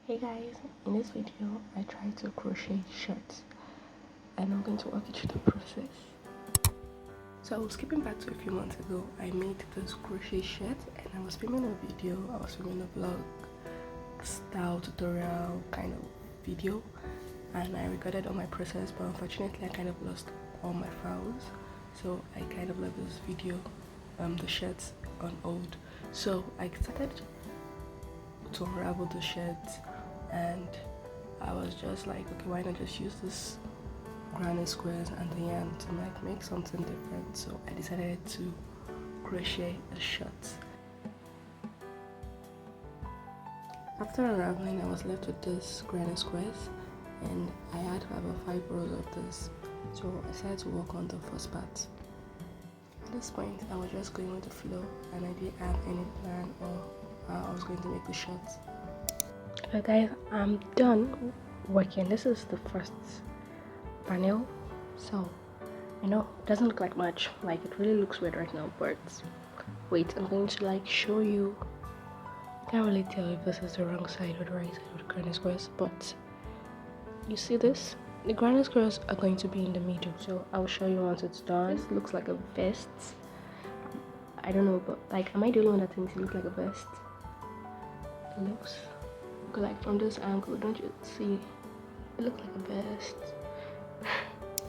Hey guys, in this video I tried to crochet shirts and I'm going to walk you through the process. So skipping back to a few months ago, I made this crochet shirt and I was filming a video, I was filming a vlog style tutorial kind of video, and I recorded all my process, but unfortunately I kind of lost all my files, so I kind of left this video, the shirts, on hold. So I started to unravel the shirts and I was just like, okay, why not just use this granny squares and the yarn to make something different. So I decided to crochet a shirt. After unraveling, I was left with this granny squares and I had about 5 rows of this, so I decided to work on the first part. At this point I was just going with the flow and I didn't have any plan or how I was going to make the shirt. Okay guys, I'm done working. This is the first panel, so I know it doesn't look like much, like it really looks weird right now, but wait, I'm going to like show you. I can't really tell if this is the wrong side or the right side of the granny squares, but you see this? The granny squares are going to be in the middle, so I'll show you once it's done. This looks like a vest. I don't know, but like, am I the only one that thinks it looks like a vest? It looks like from this angle, don't you see? It looks like a vest.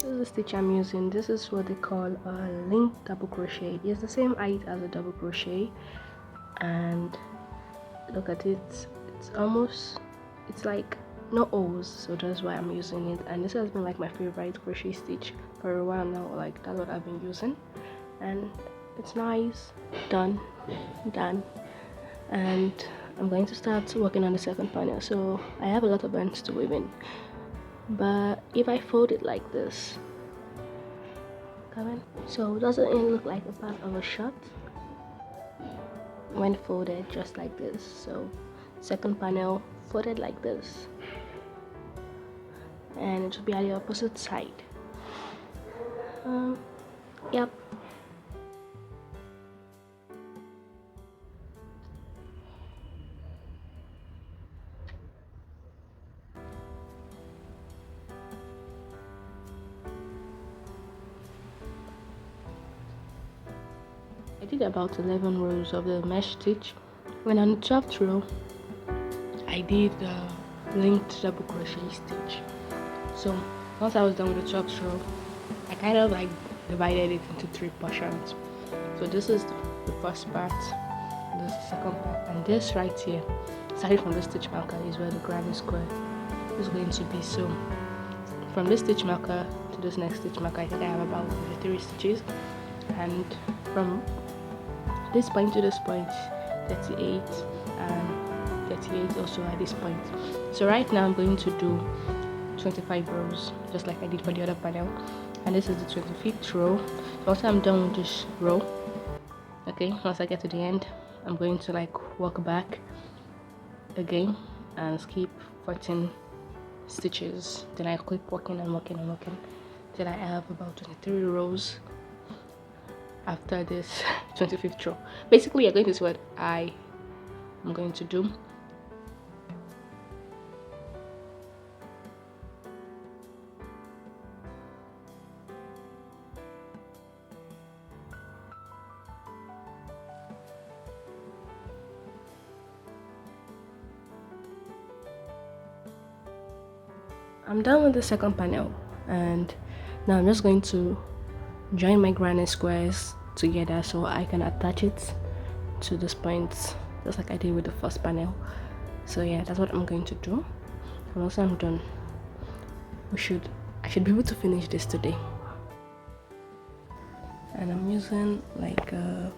This is the stitch I'm using. This is what they call a link double crochet. It's the same height as a double crochet, and look at it. It's like no O's, so that's why I'm using it. And this has been like my favorite crochet stitch for a while now. Like, that's what I've been using, and it's nice. Done, and I'm going to start working on the second panel. So I have a lot of ends to weave in, but if I fold it like this, so doesn't it look like a part of a shirt when folded just like this? So second panel folded like this, and it will be at the opposite side. Yep. I did about 11 rows of the mesh stitch, and on the 12th row I did the linked double crochet stitch. So once I was done with the 12th row, I kind of like divided it into 3 portions. So this is the first part, this is the second part, and this right here, starting from the stitch marker, is where the granny square is going to be. So from this stitch marker to this next stitch marker, I think I have about 3 stitches, and from this point to this point, 38 and 38 also at this point. So right now I'm going to do 25 rows, just like I did for the other panel, and this is the 25th row. So once I'm done with this row, okay, once I get to the end, I'm going to like walk back again and skip 14 stitches. Then I keep working and working and working till I have about 23 rows after this 25th row. Basically, you're going to see what I am going to do. I'm done with the second panel, and now I'm just going to join my granny squares together so I can attach it to this point, just like I did with the first panel. So yeah, that's what I'm going to do. And once I'm done, I should be able to finish this today. And I'm using like a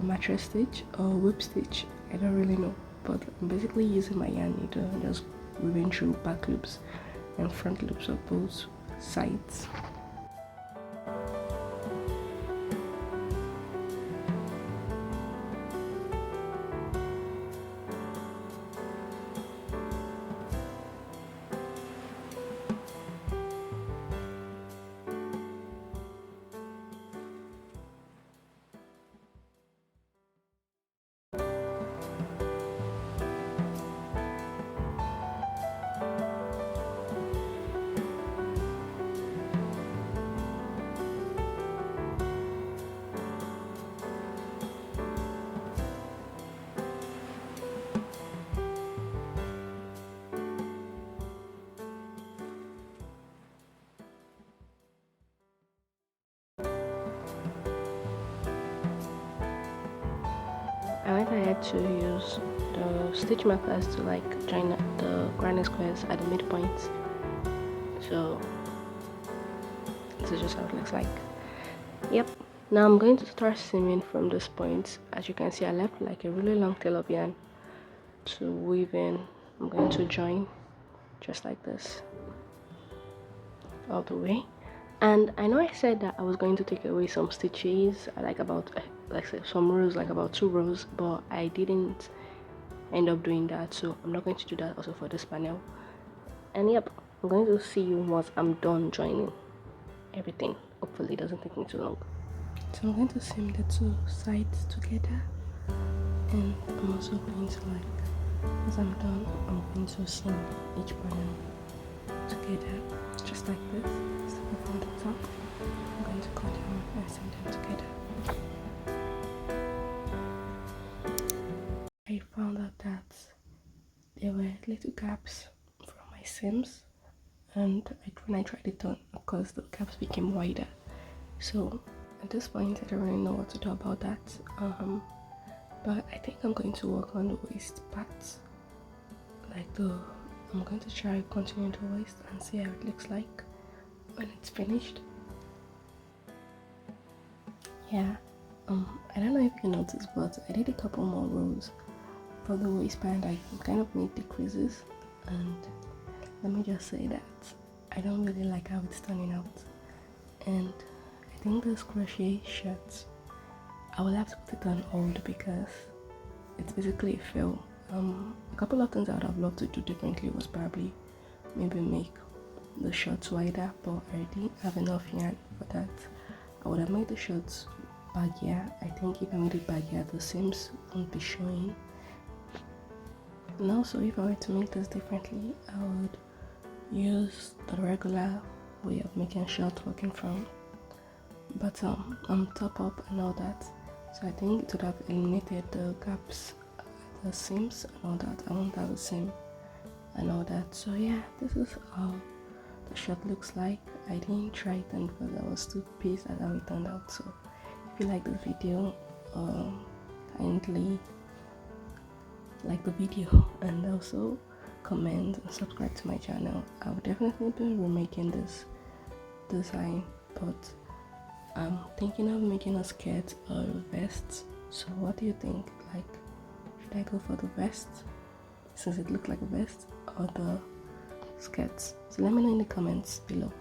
mattress stitch or whip stitch, I don't really know, but I'm basically using my yarn needle and just weaving through back loops and front loops of both sides. point I had to use the stitch markers to like join the granny squares at the midpoint. So this is just how it looks like. Yep. Now I'm going to start seaming from this point. As you can see, I left like a really long tail of yarn to weave in. I'm going to join just like this all the way. And I know I said that I was going to take away some stitches, like about some rows, like about 2 rows, but I didn't end up doing that, so I'm not going to do that also for this panel. And yep, I'm going to see you once I'm done joining everything. Hopefully it doesn't take me too long. So I'm going to seam the 2 sides together, and I'm also going to as I'm done, I'm going to seam each panel together just like this. So from the top, I'm going to cut down and seam them together. I found out that there were little gaps from my seams, and when I tried it on, of course the gaps became wider. So at this point I don't really know what to do about that, but I think I'm going to work on the waist parts, I'm going to try continue the waist and see how it looks like when it's finished. Yeah, I don't know if you noticed, but I did a couple more rows for the waistband. I kind of made decreases, and let me just say that I don't really like how it's turning out. And I think this crochet shirt, I will have to put it on hold because it's basically a fail. A couple of things I would have loved to do differently was probably maybe make the shorts wider, but I didn't have enough yarn for that. I would have made the shorts baggier. I think if I made it baggier, the seams won't be showing. And also, if I were to make this differently, I would use the regular way of making shorts working from top up and all that. So I think it would have eliminated the gaps, the seams and all that. I won't have a seam and all that. So yeah, this is how the shirt looks like. I didn't try it on because I was too pissed at how it turned out. So if you like this video, kindly like the video and also comment and subscribe to my channel. I will definitely be remaking this design, but I'm thinking of making a skirt or a vest. So what do you think? Should I go for the vest since it looked like a vest, or the skirts? So let me know in the comments below.